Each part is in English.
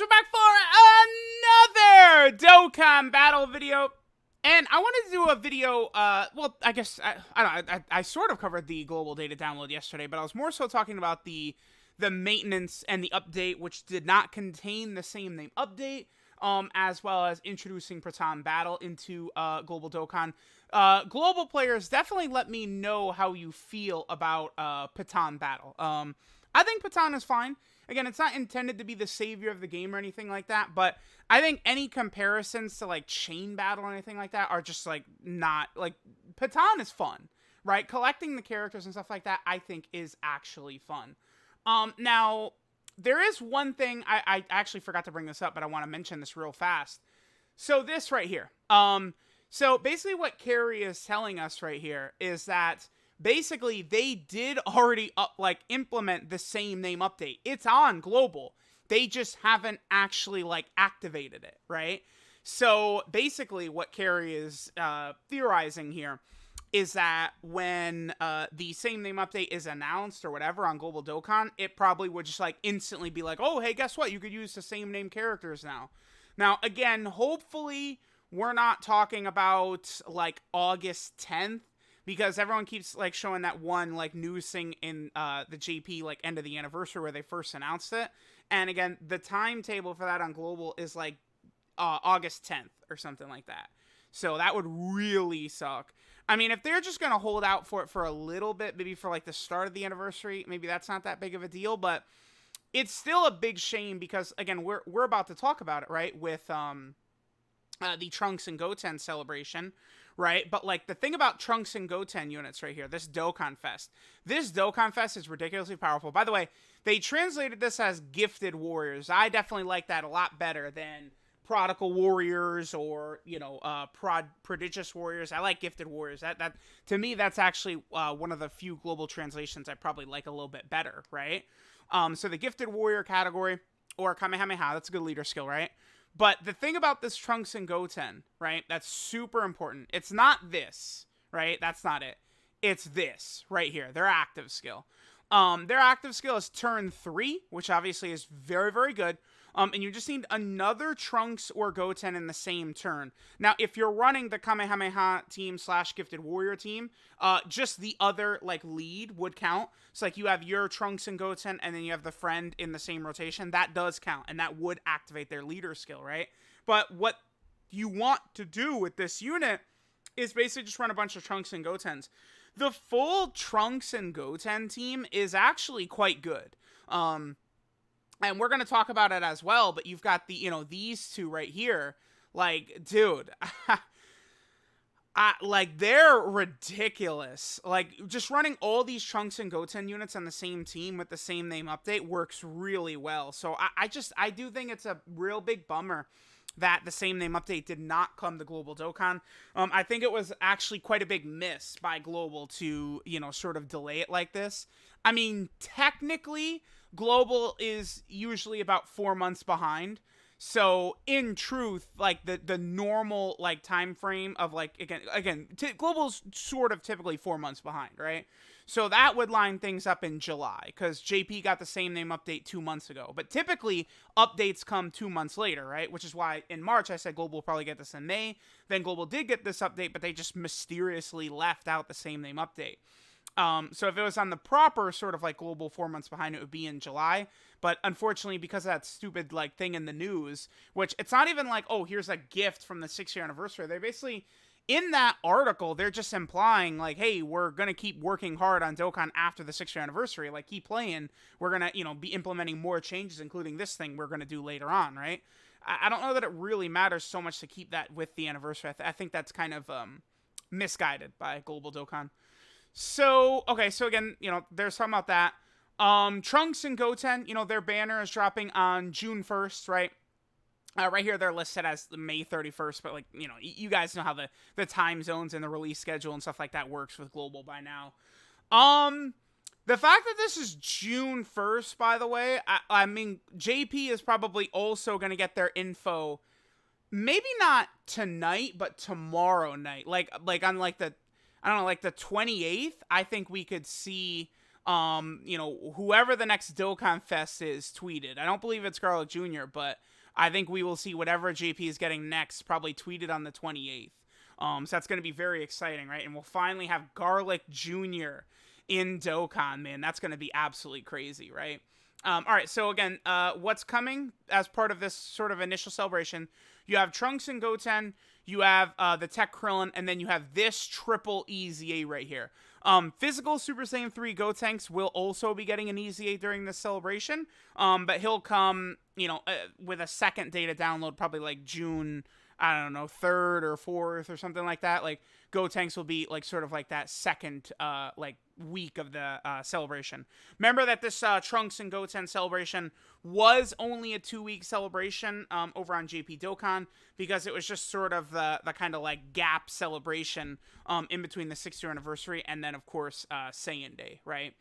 we're back for another Dokkan battle video. And I wanted to do a video, well, I guess, I don't know, I sort of covered the global data download yesterday, but I was more so talking about the maintenance and the update, which did not contain the same name update, as well as introducing Patan Battle into Global Dokkan. Global players, definitely let me know how you feel about Patan Battle. I think Patan is fine. Again, it's not intended to be the savior of the game or anything like that, but I think any comparisons to, like, Chain Battle or anything like that are just, like, not, like, Patan is fun, right? Collecting the characters and stuff like that, I think, is actually fun. Now, there is one thing, I actually forgot to bring this up, but I want to mention this real fast. So this right here. So basically what Carrie is telling us right here is that basically they did already implement the same name update. It's on global. They just haven't actually activated it, right? So basically what Carrie is theorizing here is that when the same name update is announced or whatever on Global Dokkan, it probably would just instantly be like, oh, hey, guess what? You could use the same name characters now. Now, again, hopefully we're not talking about August 10th, because everyone keeps showing that one news thing in the JP end of the anniversary where they first announced it. And again, the timetable for that on Global is August 10th or something like that. So that would really suck. I mean, if they're just going to hold out for it for a little bit, maybe for the start of the anniversary, maybe that's not that big of a deal, but it's still a big shame because, again, we're about to talk about it, right, with the Trunks and Goten celebration, right? But the thing about Trunks and Goten units right here, this Dokkan Fest is ridiculously powerful. By the way, they translated this as Gifted Warriors. I definitely like that a lot better than Prodigal Warriors or, Prodigious Warriors. I like Gifted Warriors. That to me, that's actually one of the few global translations I probably like a little bit better, right? So the Gifted Warrior category, or Kamehameha, that's a good leader skill, right? But the thing about this Trunks and Goten, right, that's super important. It's not this, right? That's not it. It's this right here, their active skill. Their active skill is turn 3, which obviously is very, very good. And you just need another Trunks or Goten in the same turn. Now, if you're running the Kamehameha team / Gifted Warrior team, just the other, lead would count. So, you have your Trunks and Goten, and then you have the friend in the same rotation. That does count, and that would activate their leader skill, right? But what you want to do with this unit is basically just run a bunch of Trunks and Gotens. The full Trunks and Goten team is actually quite good. And we're going to talk about it as well, but you've got the, these two right here. Dude, they're ridiculous. Just running all these Trunks and Goten units on the same team with the same name update works really well. So I do think it's a real big bummer that the same name update did not come to Global Dokkan. I think it was actually quite a big miss by Global to, sort of delay it like this. I mean, technically, Global is usually about 4 months behind. So, in truth, the normal, time frame of, again, Global's sort of typically 4 months behind, right? So that would line things up in July, because JP got the same name update 2 months ago. But typically, updates come 2 months later, right? Which is why in March I said Global will probably get this in May. Then Global did get this update, but they just mysteriously left out the same name update. So if it was on the proper sort of Global 4 months behind, it would be in July. But unfortunately, because of that stupid thing in the news, which it's not even oh, here's a gift from the 6-year anniversary. They basically, in that article, they're just implying hey, we're going to keep working hard on Dokkan after the 6-year anniversary. Keep playing. We're going to, be implementing more changes, including this thing we're going to do later on, right? I don't know that it really matters so much to keep that with the anniversary. I think that's kind of misguided by Global Dokkan. So, okay, so again, there's something about that. Trunks and Goten, their banner is dropping on June 1st, right? Right here, they're listed as May 31st, but, you guys know how the time zones and the release schedule and stuff like that works with Global by now. The fact that this is June 1st, by the way, I mean, JP is probably also going to get their info, maybe not tonight, but tomorrow night. On the 28th, I think we could see whoever the next Dokkan Fest is tweeted. I don't believe it's Garlic Jr., but I think we will see whatever JP is getting next probably tweeted on the 28th. So that's going to be very exciting, right? And we'll finally have Garlic Jr. in Dokkan, man. That's going to be absolutely crazy, right? All right, so again, what's coming as part of this sort of initial celebration? You have Trunks and Goten, you have the Tech Krillin, and then you have this triple EZA right here. Physical Super Saiyan 3 Gotenks will also be getting an EZA during this celebration, but he'll come, with a second data download, probably like June, I don't know, 3rd or 4th or something like that. Like, Gotenks will be like sort of like that second week of the celebration. Remember that this Trunks and Goten celebration was only a 2-week celebration over on JP Dokkan, because it was just sort of the kind of like gap celebration in between the 6th year anniversary and then of course Saiyan Day, right?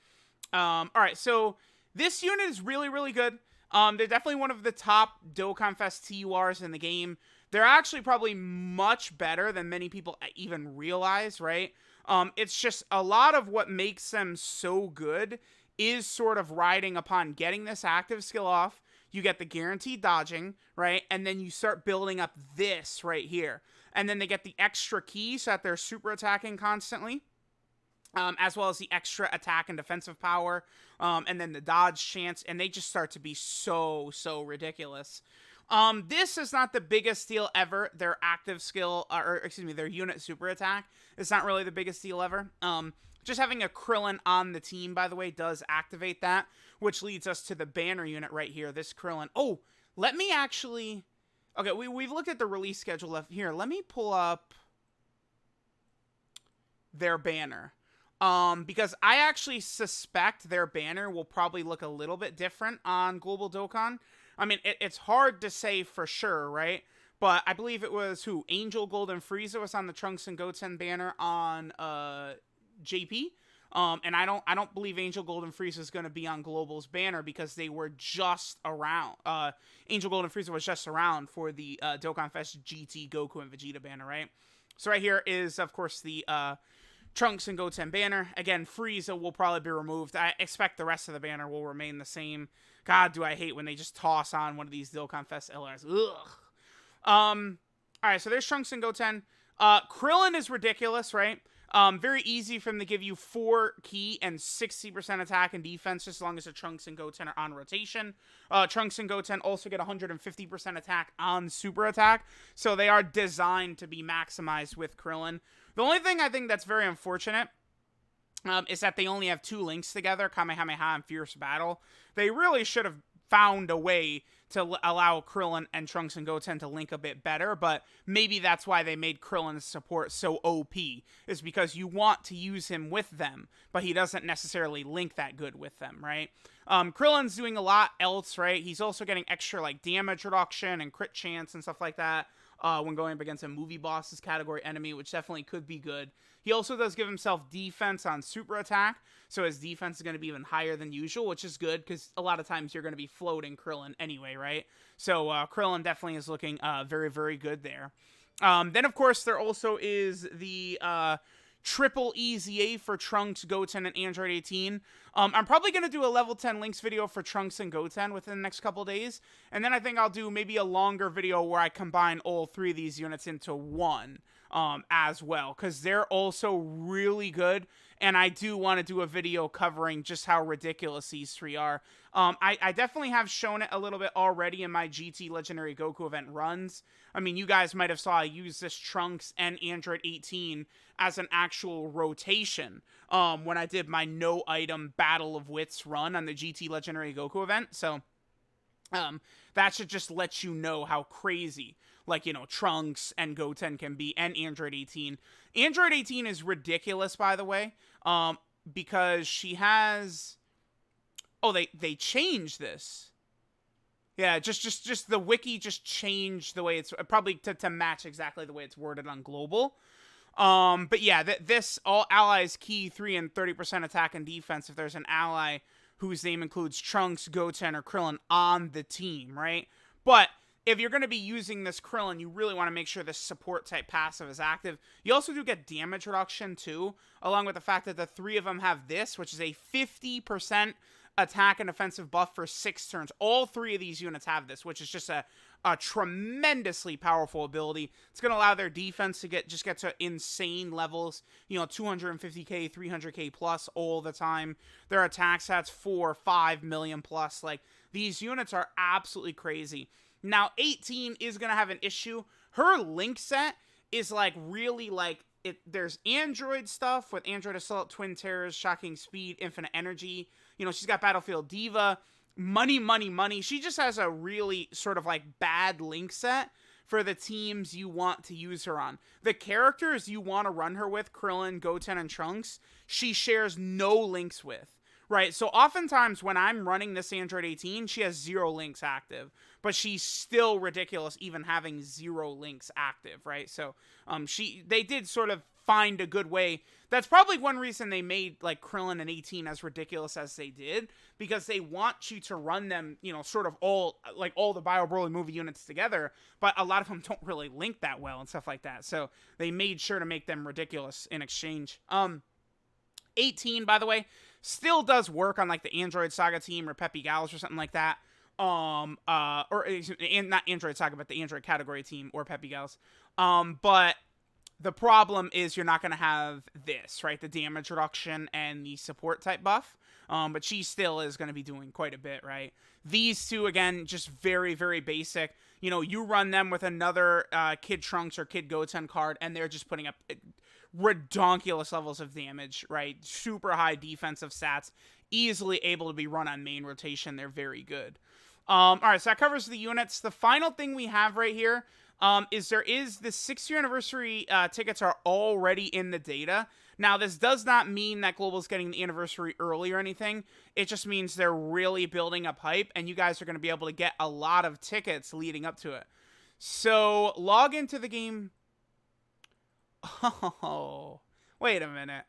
All right, so this unit is really, really good. They're definitely one of the top Dokkan Fest TURs in the game. They're actually probably much better than many people even realize, right? It's just a lot of what makes them so good is sort of riding upon getting this active skill off. You get the guaranteed dodging, right? And then you start building up this right here. And then they get the extra key so that they're super attacking constantly. As well as the extra attack and defensive power. And then the dodge chance. And they just start to be so ridiculous. This is not the biggest deal ever. Their active skill, their unit super attack is not really the biggest deal ever. Just having a Krillin on the team, by the way, does activate that, which leads us to the banner unit right here. This Krillin. Oh, let me actually... Okay, we've looked at the release schedule up here. Let me pull up their banner. Because I actually suspect their banner will probably look a little bit different on Global Dokkan. I mean, it's hard to say for sure, right? But I believe it was Angel Golden Frieza was on the Trunks and Goten banner on JP. And I don't believe Angel Golden Frieza is going to be on Global's banner because they were just around. Angel Golden Frieza was just around for the Dokkan Fest GT Goku and Vegeta banner, right? So right here is, of course, the Trunks and Goten banner. Again, Frieza will probably be removed. I expect the rest of the banner will remain the same. God, do I hate when they just toss on one of these Dokkan Fest LRs. Ugh. Alright, so there's Trunks and Goten. Krillin is ridiculous, right? Very easy for them to give you 4 key and 60% attack and defense as long as the Trunks and Goten are on rotation. Trunks and Goten also get 150% attack on super attack, so they are designed to be maximized with Krillin. The only thing I think that's very unfortunate is that they only have 2 links together, Kamehameha and Fierce Battle. They really should have found a way to allow Krillin and Trunks and Goten to link a bit better, but maybe that's why they made Krillin's support so OP, is because you want to use him with them, but he doesn't necessarily link that good with them, right? Krillin's doing a lot else, right? He's also getting extra, like, damage reduction and crit chance and stuff like that when going up against a movie boss's category enemy, which definitely could be good. He also does give himself defense on super attack, so his defense is going to be even higher than usual, which is good, because a lot of times you're going to be floating Krillin anyway, right? So Krillin definitely is looking very, very good there. Then, of course, there also is the triple EZA for Trunks, Goten, and Android 18. I'm probably going to do a level 10 links video for Trunks and Goten within the next couple days, and then I think I'll do maybe a longer video where I combine all 3 of these units into one as well, because they're also really good, and I do want to do a video covering just how ridiculous these 3 are. I definitely have shown it a little bit already in my GT Legendary Goku event runs. I mean, you guys might have saw I use this Trunks and Android 18 as an actual rotation when I did my no item Battle of Wits run on the GT Legendary Goku event. So that should just let you know how crazy, like, Trunks and Goten can be, and Android 18. Android 18 is ridiculous, by the way, because she has... Oh, they changed this. Yeah, just the wiki just changed the way it's... Probably to match exactly the way it's worded on Global. But yeah, this all allies key 3 and 30% attack and defense if there's an ally whose name includes Trunks, Goten, or Krillin on the team, right? But if you're going to be using this Krillin, you really want to make sure this support type passive is active. You also do get damage reduction too, along with the fact that the 3 of them have this, which is a 50% attack and defensive buff for 6 turns. All 3 of these units have this, which is just a tremendously powerful ability. It's going to allow their defense to get to insane levels, 250k, 300k plus all the time. Their attack stats 4, 5 million plus. Like, these units are absolutely crazy. Now, 18 is going to have an issue. Her link set is like really like there's Android stuff with Android Assault, Twin Terrors, Shocking Speed, Infinite Energy. She's got Battlefield Diva, money, money, money. She just has a really sort of like bad link set for the teams you want to use her on. The characters you want to run her with, Krillin, Goten, and Trunks, she shares no links with. Right, so oftentimes when I'm running this Android 18, she has 0 links active, but she's still ridiculous even having 0 links active, right? So they did sort of find a good way. That's probably one reason they made like Krillin and 18 as ridiculous as they did, because they want you to run them, sort of all the Bio Broly movie units together, but a lot of them don't really link that well and stuff like that. So they made sure to make them ridiculous in exchange. 18, by the way, still does work on like the Android Saga team or Peppy Gals or something like that. Not Android Saga, but the Android category team or Peppy Gals. But the problem is you're not going to have this, right? The damage reduction and the support type buff. But she still is going to be doing quite a bit, right? These two, again, just very, very basic. You run them with another Kid Trunks or Kid Goten card, and they're just putting up redonkulous levels of damage, right? Super high defensive stats, easily able to be run on main rotation. They're very good. All right, so that covers the units. The final thing we have right here is the 6th-year anniversary tickets are already in the data. Now, this does not mean that Global's getting the anniversary early or anything. It just means they're really building up hype, and you guys are going to be able to get a lot of tickets leading up to it. So, log into the game. Oh, wait a minute.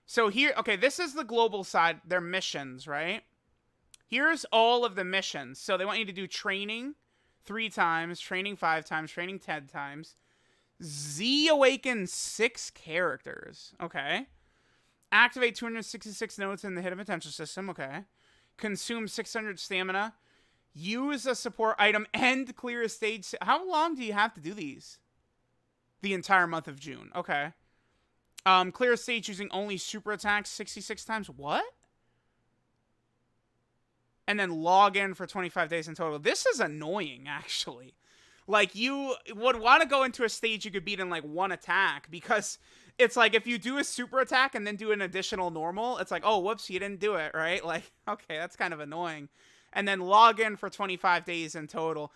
So here, okay, this is the global side, their missions, right? Here's all of the missions. So they want you to do training 3 times, training 5 times, training 10 times. Z awaken 6 characters. Okay. Activate 266 nodes in the hidden potential system. Okay. Consume 600 stamina. Use a support item and clear a stage. How long do you have to do these? The entire month of June. Okay. Clear a stage using only super attacks 66 times. What? And then log in for 25 days in total. This is annoying, actually. Like, you would want to go into a stage you could beat in, like, 1 attack. Because it's like, if you do a super attack and then do an additional normal, it's like, oh, whoops, you didn't do it, right? Like, okay, that's kind of annoying. And then log in for 25 days in total.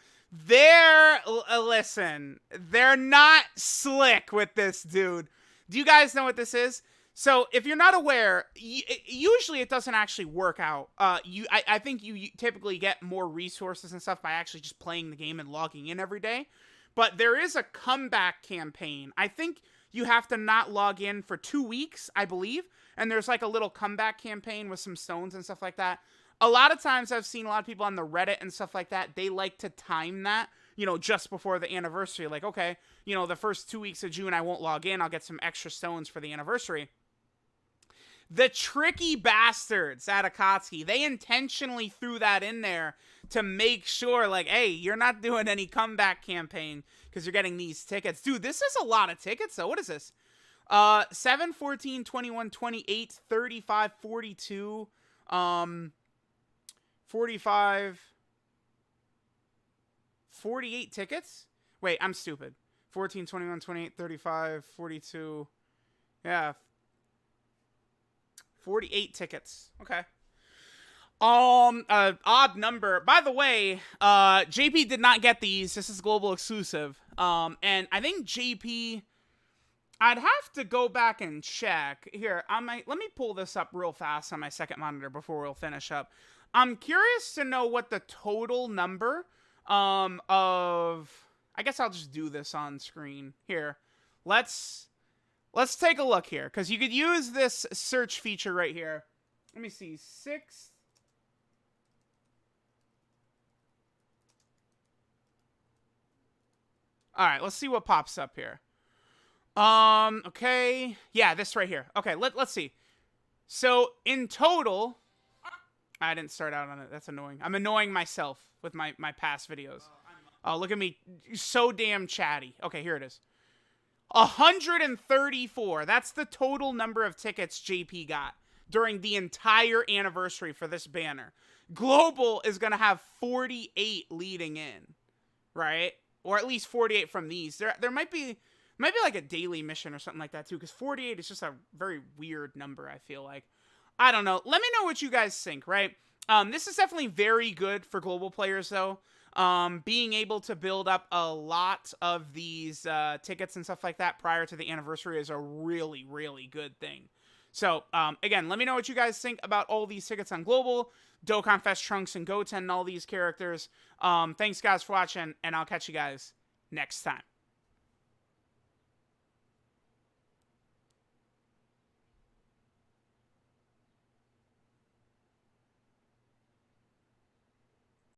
Listen, they're not slick with this, dude. Do you guys know what this is? So, if you're not aware, usually it doesn't actually work out. I think you typically get more resources and stuff by actually just playing the game and logging in every day. But there is a comeback campaign. I think you have to not log in for 2 weeks, I believe. And there's like a little comeback campaign with some stones and stuff like that. A lot of times I've seen a lot of people on the Reddit and stuff like that, they like to time that, just before the anniversary. Like, okay, the first 2 weeks of June I won't log in. I'll get some extra stones for the anniversary. The tricky bastards at Akatsuki, they intentionally threw that in there to make sure, like, hey, you're not doing any comeback campaign because you're getting these tickets. Dude, this is a lot of tickets, though. What is this? 7, 14, 21, 28, 35, 42, 45, 48 tickets? Wait, I'm stupid. 14, 21, 28, 35, 42. Yeah. 48 tickets. Okay. Odd number. By the way, JP did not get these. This is global exclusive. And I think JP, I'd have to go back and check. Here, let me pull this up real fast on my second monitor before we'll finish up. I'm curious to know what the total number of... I guess I'll just do this on screen. Here, let's take a look here, because you could use this search feature right here. Let me see, 6. All right, let's see what pops up here. Okay. Yeah, this right here. Okay, let's see. So, in total, I didn't start out on it. That's annoying. I'm annoying myself with my past videos. Oh, look at me. So damn chatty. Okay, here it is. 134. That's the total number of tickets JP got during the entire anniversary for this banner. Global is going to have 48 leading in, right? Or at least 48 from these. There might be like a daily mission or something like that too, because 48 is just a very weird number, I feel like. I don't know. Let me know what you guys think, right? This is definitely very good for global players, though. Being able to build up a lot of these tickets and stuff like that prior to the anniversary is a really, really good thing. So, again, let me know what you guys think about all these tickets on Global, Dokkan Fest, Trunks, and Goten, and all these characters. Thanks, guys, for watching, and I'll catch you guys next time.